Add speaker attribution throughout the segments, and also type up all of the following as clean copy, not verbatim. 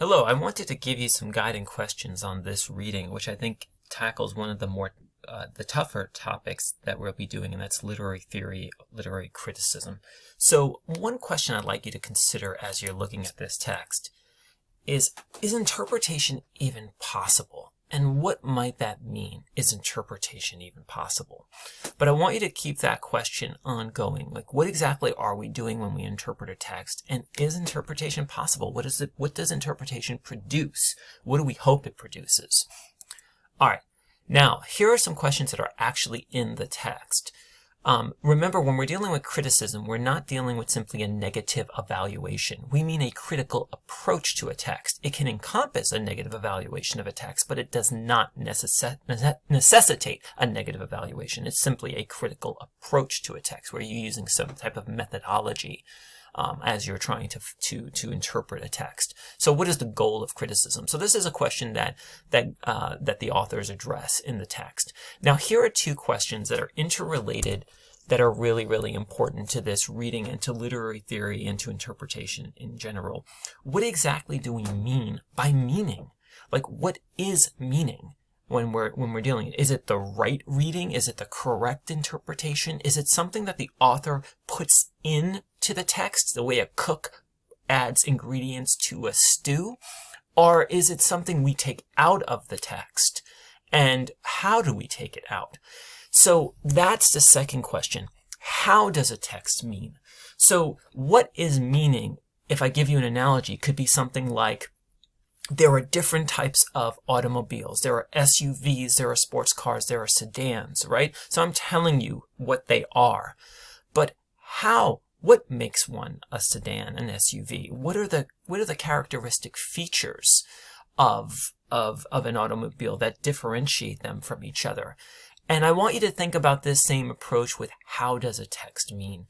Speaker 1: Hello, I wanted to give you some guiding questions on this reading, which I think tackles one of the tougher topics that we'll be doing, and that's literary theory, literary criticism. So one question I'd like you to consider as you're looking at this text is interpretation even possible? And what might that mean? Is interpretation even possible? But I want you to keep that question ongoing. Like, what exactly are we doing when we interpret a text? And is interpretation possible? What does interpretation produce? What do we hope it produces? All right. Now, here are some questions that are actually in the text. Remember, when we're dealing with criticism, we're not dealing with simply a negative evaluation. We mean a critical approach to a text. It can encompass a negative evaluation of a text, but it does not necessitate a negative evaluation. It's simply a critical approach to a text where you're using some type of methodology as you're trying to interpret a text. So what is the goal of criticism? So this is a question that the authors address in the text. Now here are two questions that are interrelated, that are really, really important to this reading and to literary theory and to interpretation in general. What exactly do we mean by meaning? Like, what is meaning? When we're dealing, is it the right reading? Is it the correct interpretation? Is it something that the author puts into the text, the way a cook adds ingredients to a stew? Or is it something we take out of the text? And how do we take it out? So that's the second question. How does a text mean? So what is meaning, if I give you an analogy, could be something like, there are different types of automobiles. There are SUVs, there are sports cars, there are sedans, right? So I'm telling you what they are. But what makes one a sedan, an SUV? What are the characteristic features of an automobile that differentiate them from each other? And I want you to think about this same approach with, how does a text mean?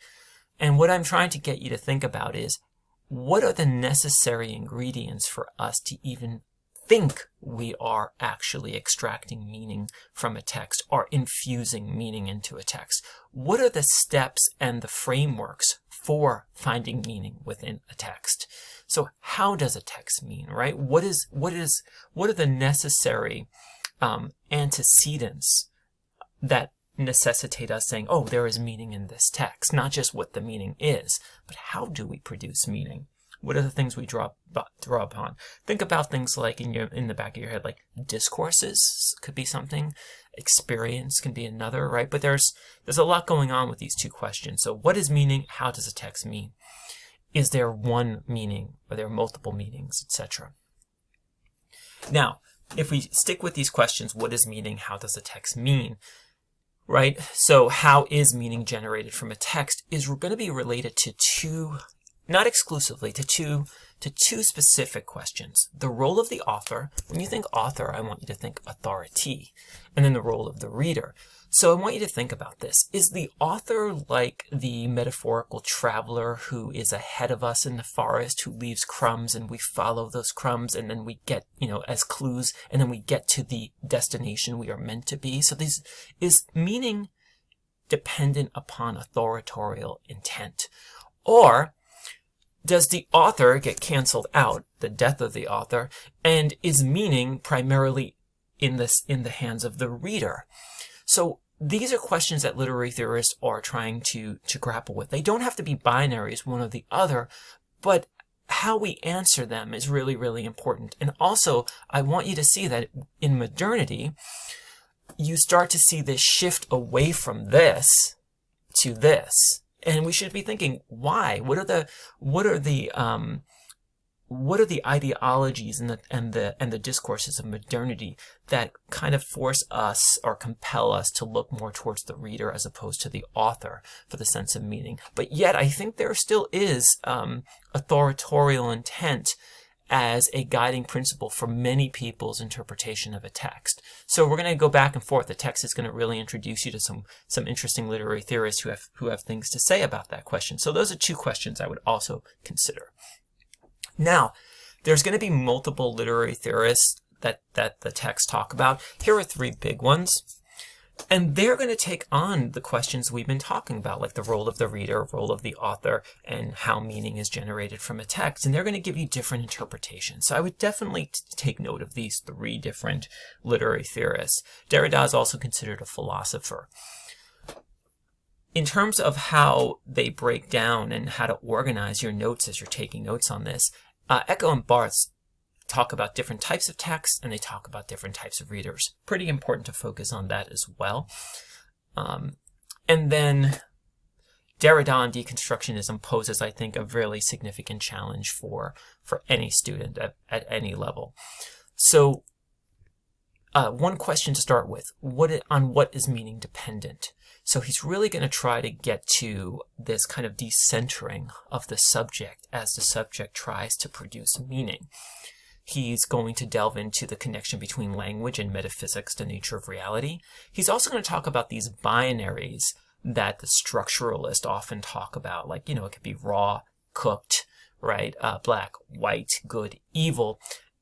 Speaker 1: And what I'm trying to get you to think about is, what are the necessary ingredients for us to even think we are actually extracting meaning from a text or infusing meaning into a text? What are the steps and the frameworks for finding meaning within a text? So how does a text mean, right? What are the necessary antecedents that necessitate us saying, oh, there is meaning in this text? Not just what the meaning is, but how do we produce meaning? What are the things we draw upon? Think about things like in the back of your head, like discourses could be something, experience can be another, right? But there's a lot going on with these two questions. So what is meaning? How does a text mean? Is there one meaning? Are there multiple meanings, etc.? Now, if we stick with these questions, what is meaning? How does a text mean? Right? So how is meaning generated from a text is going to be related to two, not exclusively, to two specific questions. The role of the author. When you think author, I want you to think authority. And then the role of the reader. So I want you to think about this. Is the author like the metaphorical traveler who is ahead of us in the forest, who leaves crumbs and we follow those crumbs and then we get, as clues, and then we get to the destination we are meant to be? So is meaning dependent upon authorial intent? Or does the author get canceled out, the death of the author, and is meaning primarily in the hands of the reader? So these are questions that literary theorists are trying to grapple with. They don't have to be binaries, one or the other, but how we answer them is really, really important. And also, I want you to see that in modernity, you start to see this shift away from this to this. And we should be thinking, why? What are the ideologies and the discourses of modernity that kind of force us or compel us to look more towards the reader as opposed to the author for the sense of meaning? But yet, I think there still is authorial intent as a guiding principle for many people's interpretation of a text. So we're going to go back and forth. The text is going to really introduce you to some interesting literary theorists who have things to say about that question. So those are two questions I would also consider. Now, there's going to be multiple literary theorists that the texts talk about. Here are three big ones. And they're going to take on the questions we've been talking about, like the role of the reader, role of the author, and how meaning is generated from a text. And they're going to give you different interpretations. So I would definitely take note of these three different literary theorists. Derrida is also considered a philosopher. In terms of how they break down and how to organize your notes as you're taking notes on this, Eco and Barthes talk about different types of text, and they talk about different types of readers. Pretty important to focus on that as well. And then Derrida and deconstructionism poses, I think, a really significant challenge for any student at any level. So one question to start with, on what is meaning dependent? So he's really going to try to get to this kind of decentering of the subject as the subject tries to produce meaning. He's going to delve into the connection between language and metaphysics, the nature of reality. He's also going to talk about these binaries that the structuralists often talk about. Like, it could be raw, cooked, right? Black, white, good, evil.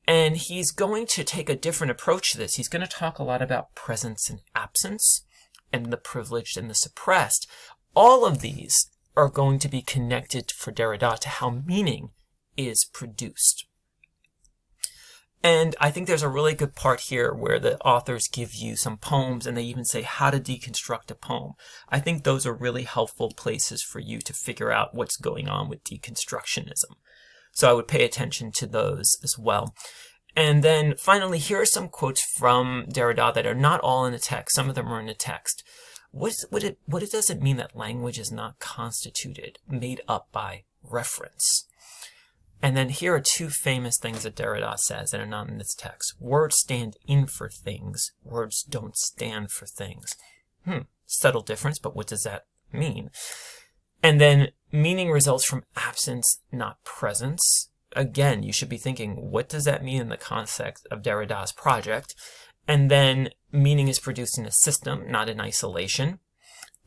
Speaker 1: And he's going to take a different approach to this. He's going to talk a lot about presence and absence, and the privileged and the suppressed. All of these are going to be connected for Derrida to how meaning is produced. And I think there's a really good part here where the authors give you some poems and they even say how to deconstruct a poem. I think those are really helpful places for you to figure out what's going on with deconstructionism. So I would pay attention to those as well. And then finally, here are some quotes from Derrida that are not all in the text. Some of them are in the text. What does it mean that language is not constituted, made up by reference? And then here are two famous things that Derrida says that are not in this text. Words stand in for things. Words don't stand for things. Subtle difference, but what does that mean? And then meaning results from absence, not presence. Again, you should be thinking, what does that mean in the context of Derrida's project? And then meaning is produced in a system, not in isolation.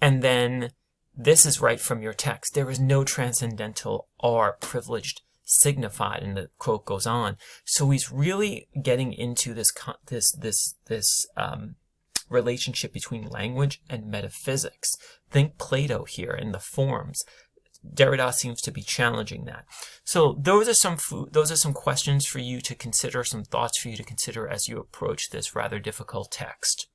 Speaker 1: And then this is right from your text. There is no transcendental or privileged signified, and the quote goes on. So he's really getting into this relationship between language and metaphysics. Think Plato here in the forms. Derrida seems to be challenging that. So those are some questions for you to consider, some thoughts for you to consider as you approach this rather difficult text.